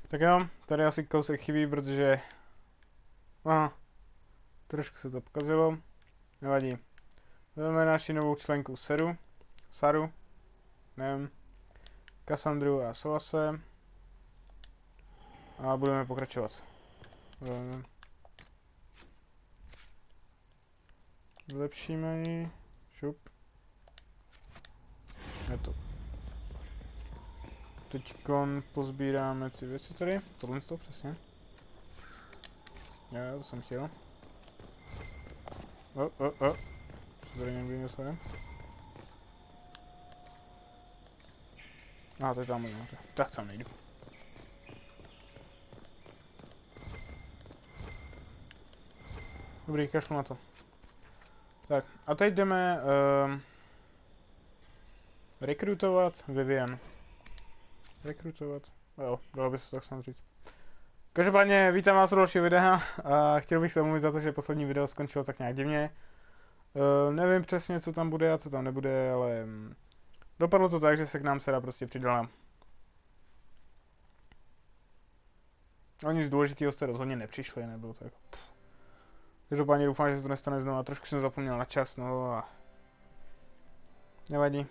Tak jo, tady asi kousek chybí, protože... Aha, trošku se to pokazilo. Nevadí. Vezmeme naši novou členku Saru, nevím, Kassandru a Solase. A budeme pokračovat. Zlepšíme ji. Šup. Je to. Teďkon pozbíráme ty věci tady. Tohle to přesně. Jo, to jsem chtěl. Co tady někdy něco je? Aha, to je tam nahoře. Tak tam nejdu. Dobrý, kašlu na to. Tak, a teď jdeme rekrutovat Vivian. Rekrutovat. Jo, dalo by se tak snad říct. Každopádně vítám vás u dalšího videa a chtěl bych se omluvit za to, že poslední video skončilo tak nějak divně. Nevím přesně, co tam bude a co tam nebude, ale dopadlo to tak, že se k nám Sera prostě přidala. O nic důležitého jste rozhodně nepřišli, nebylo to jako... Každopádně doufám, že se to nestane znovu, trošku jsem zapomněl na čas, no a... Nevadí.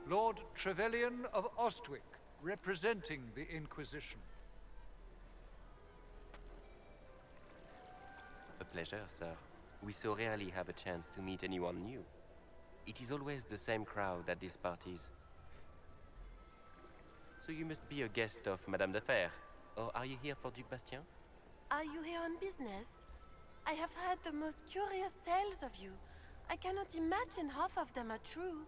Lord Trevelyan of Ostwick, representing the Inquisition. A pleasure, sir. We so rarely have a chance to meet anyone new. It is always the same crowd at these parties. So you must be a guest of Madame de Fer, or are you here for Duc Bastien? Are you here on business? I have heard the most curious tales of you. I cannot imagine half of them are true.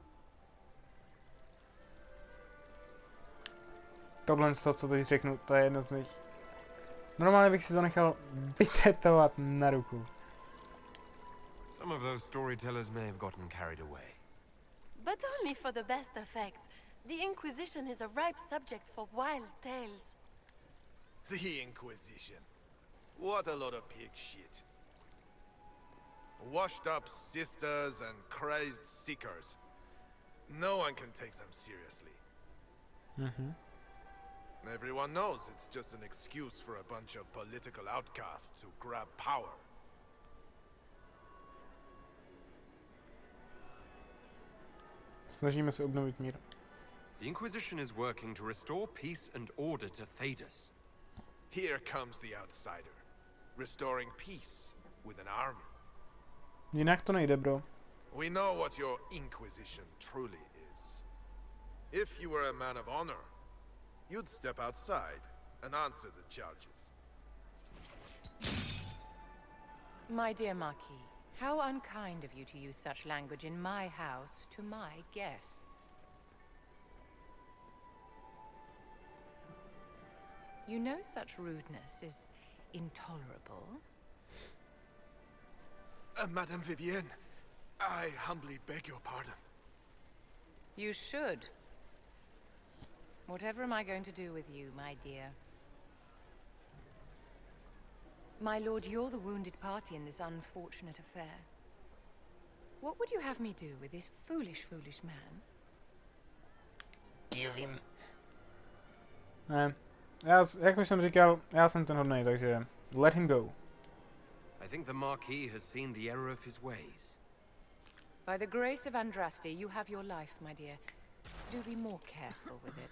Tohle z toho, co teď řeknu, to je jedno z mých. Normálně bych si to nechal vytetovat na ruku. Some of those storytellers may have gotten carried away. But only for the best effect. The Inquisition is a ripe subject for wild tales. The Inquisition. What a lot of pig shit. Washed up sisters and crazed seekers. No one can take them seriously. Everyone knows it's just an excuse for a bunch of political outcasts to grab power. Snažíme se obnovit mír. The Inquisition is working to restore peace and order to Thedas. Here comes the outsider, restoring peace with an army. Jinak to nejde, bro. We know what your Inquisition truly is. If you were a man of honor, you'd step outside and answer the charges. My dear Marquis, how unkind of you to use such language in my house to my guests. You know such rudeness is intolerable. Madame Vivienne, I humbly beg your pardon. You should. Whatever am I going to do with you, my dear? My lord, you're the wounded party in this unfortunate affair. What would you have me do with this foolish, foolish man? Kill him. Ne. Jak už jsem říkal, já jsem ten hodnej, takže let him go. I think the Marquis has seen the error of his ways. By the grace of Andraste, you have your life, my dear. Do be more careful with it.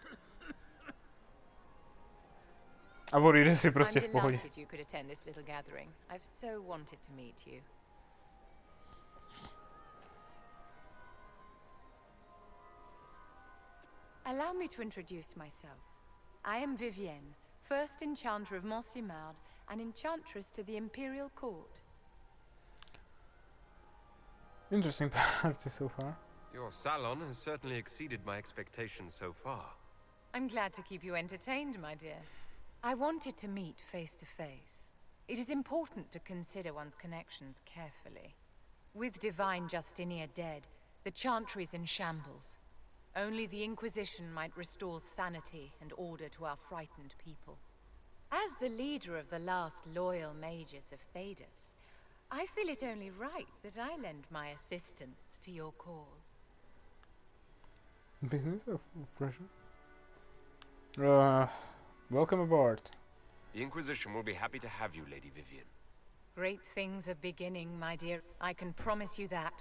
A odjde si prostě I'm v pohodě. delighted you could attend this little gathering. I've so wanted to meet you. Allow me to introduce myself. I am Vivienne, first enchanter of Montsimard and enchantress to the Imperial Court. Interesting party so far. Your salon has certainly exceeded my expectations so far. I'm glad to keep you entertained, my dear. I wanted to meet face to face. It is important to consider one's connections carefully. With Divine Justinia dead, the Chantry is in shambles. Only the Inquisition might restore sanity and order to our frightened people. As the leader of the last loyal mages of Thedas, I feel it only right that I lend my assistance to your cause. Business of pressure. Welcome aboard. The Inquisition will be happy to have you, Lady Vivian. Great things are beginning, my dear. I can promise you that.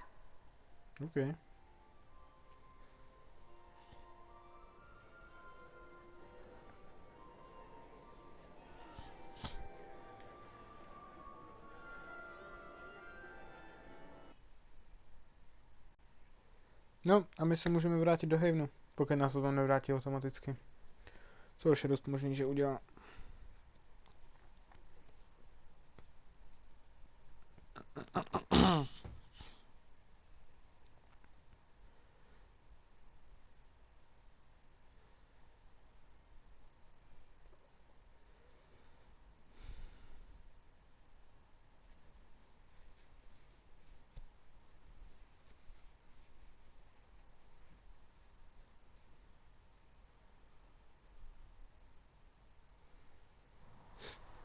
Okay. No, a my se můžeme vrátit do havenu, pokud nás to tam nevrátí automaticky. Což je dost možný, že udělá.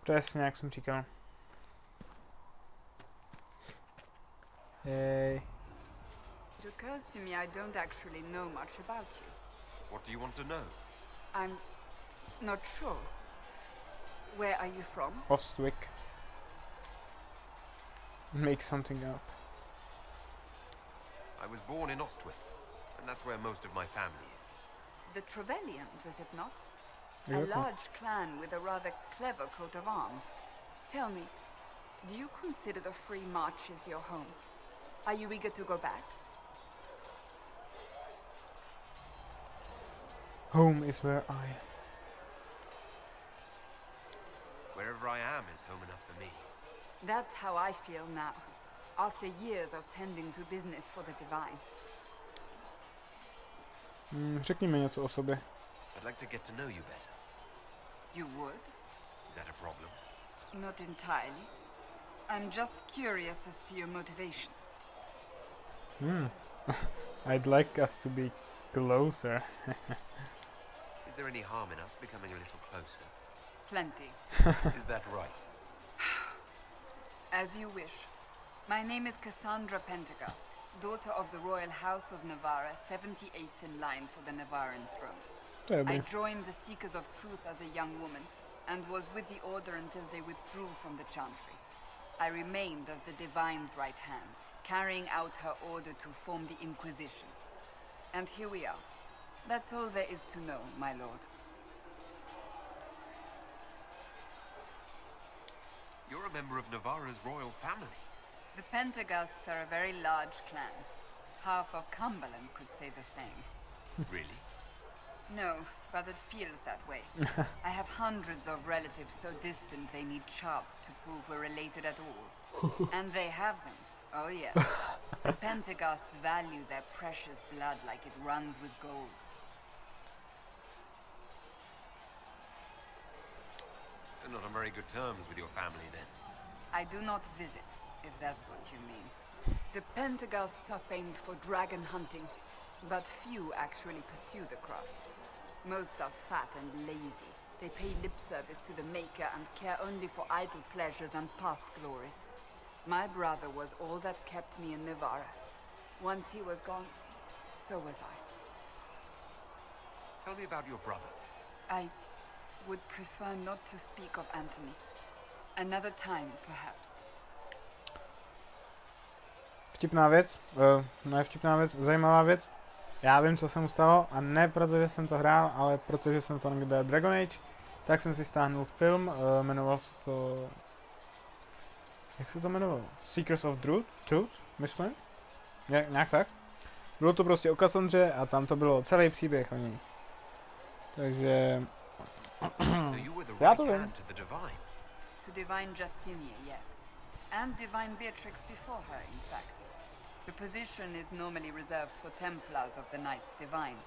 Přesně, jak jsem říkal. Hey. It occurs to me I don't actually know much about you. What do you want to know? I'm not sure. Where are you from? Ostwick. Make something up. I was born in Ostwick, and that's where most of my family is. The Trevellians, is it not? Yeah, A okay. large clan with a rather clever coat of arms. Tell me, do you consider the Free Marches your home? Are you eager to go back? Home is where I am. Wherever I am is home enough for me. That's how I feel now, after years of tending to business for the divine. Řekni mi něco o sobě. I'd like to get to know you better. You would? Is that a problem? Not entirely. I'm just curious as to your motivation. I'd like us to be closer. Is there any harm in us becoming a little closer? Plenty. Is that right? As you wish. My name is Cassandra Pendergast, daughter of the Royal House of Navarra, 78th in line for the Navarran throne. To je I dobrý. joined the Seekers of Truth as a young woman, and was with the Order until they withdrew from the Chantry. I remained as the Divine's right hand, carrying out her order to form the Inquisition. And here we are. That's all there is to know, my lord. You're a member of Navarra's royal family. The Pendergasts are a very large clan. Half of Cumberland could say the same. Really? No, but it feels that way. I have hundreds of relatives so distant they need charts to prove we're related at all. And they have them. Oh yes. The Pendergasts value their precious blood like it runs with gold. You're not on very good terms with your family then. I do not visit, if that's what you mean. The Pendergasts are famed for dragon hunting, but few actually pursue the craft. Most are fat and lazy. They pay lip service to the Maker and care only for idle pleasures and past glories. My brother was all that kept me in Navarra. Once he was gone, so was I. Tell me about your brother. I would prefer not to speak of Anthony. Another time, perhaps. Vtipná věc, ne vtipná věc, zajímavá věc. Já vím, co se mu stalo, a ne protože jsem to hrál, ale protože jsem to někde Dragon Age, tak jsem si stáhnul film, jmenoval se to... Jak se to jmenovalo? Seekers of Truth, myslím? Nějak tak. Bylo to prostě o Cassandře a tam to bylo celý příběh o ní. Takže... So you were the Já right to vím. hand to the divine. To Divine Justinia, yes. And Divine Beatrix before her, in fact. The position is normally reserved for Templars of the Knights Divine,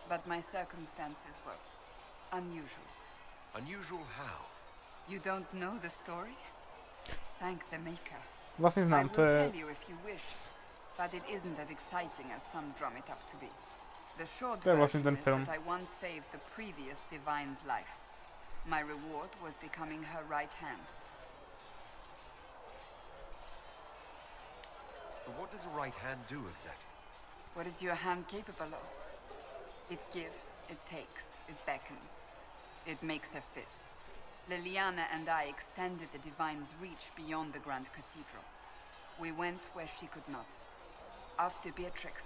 but my circumstances were unusual. Unusual how? You don't know the story? Thank the Maker. Vlastně I znám, will to je... tell you if you wish, but it isn't as exciting as some drum it up to be. The short To je vlastně version ten is film. that I once saved the previous Divine's life. My reward was becoming her right hand. But what does a right hand do exactly? What is your hand capable of? It gives, it takes, it beckons. It makes a fist. Liliana and I extended the Divine's reach beyond the Grand Cathedral. We went where she could not. After Beatrix,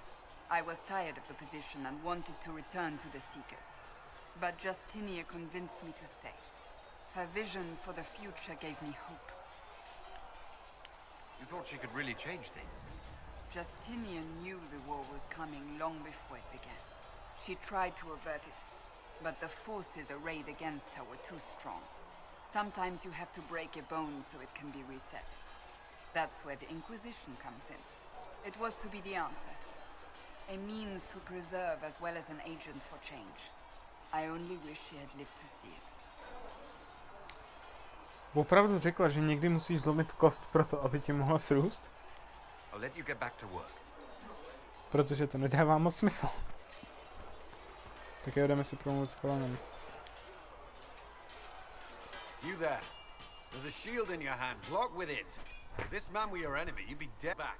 I was tired of the position and wanted to return to the Seekers. But Justinia convinced me to stay. Her vision for the future gave me hope. You thought she could really change things? Justinia knew the war was coming long before it began. She tried to avert it, but the forces arrayed against her were too strong. Sometimes you have to break a bone so it can be reset. That's where the Inquisition comes in. It was to be the answer. A means to preserve as well as an agent for change. I only wish she had lived to see it. Opravdu řekla, že někdy musíš zlomit kost proto, aby ti mohla srůst? I'll let you get back to work. Protože to nedává moc smysl. Tak jdeme si promluvit s Kalanem. You there. There's a shield in your hand. Block with it. If this man were your enemy, you'd be dead back.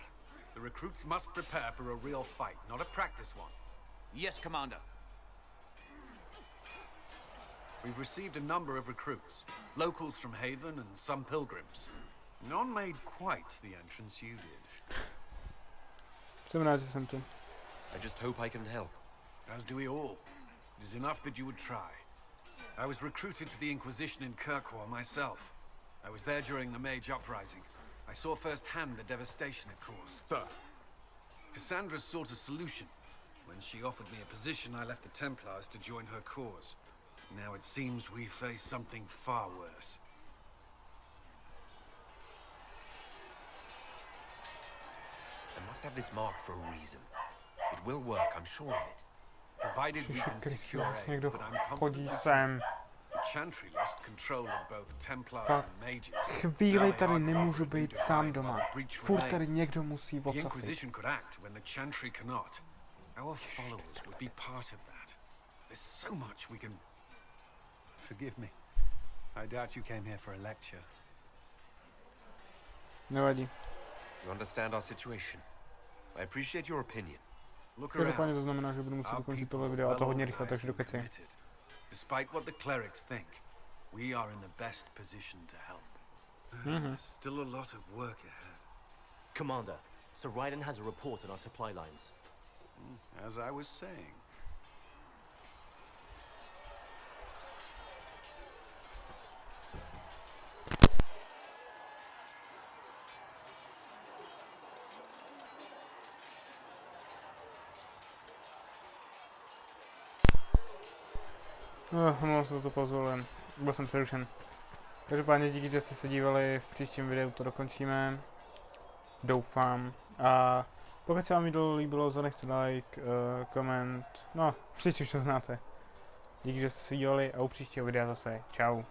The recruits must prepare for a real fight, not a practice one. Yes, Commander. We've received a number of recruits. Locals from Haven and some pilgrims. None made quite the entrance you did. Jsem rád, že jsem tu. I just hope I can help. As do we all. It is enough that you would try. I was recruited to the Inquisition in Kirkwall myself. I was there during the Mage Uprising. I saw firsthand the devastation it caused. Sir. Cassandra sought a solution. When she offered me a position, I left the Templars to join her cause. Now it seems we face something far worse. I must have this mark for a reason. It will work, I'm sure of it. Provided we can secure aid, někdo but I'm chodí confident sem. the Chantry lost control of both Templars Fakt. and Mages. Chvíli tady nemůžu být sám doma. Furt tady někdo musí The odsasit. Inquisition could act when the Chantry cannot. Our followers would be part of that. There's so much we can... Forgive me. I doubt you came here for a lecture. Nevadí. You understand our situation. I appreciate your opinion. Look Každopádně around. to znamená, že budu muset Our dokončit people tohle are video a to well hodně rychle, takže organized and dokeci. committed. Despite what the clerics think, we are in the best position to help. There's still a lot of work ahead. Commander, Sir Ryden has a report on our supply lines. As I was saying. Mohl se to pozvolit, byl jsem přerušen. Každopádně díky, že jste se dívali, v příštím videu to dokončíme. Doufám. A pokud se vám video líbilo, zanechte like, koment, no, příště už to znáte. Díky, že jste se dívali a u příštího videa zase. Čau.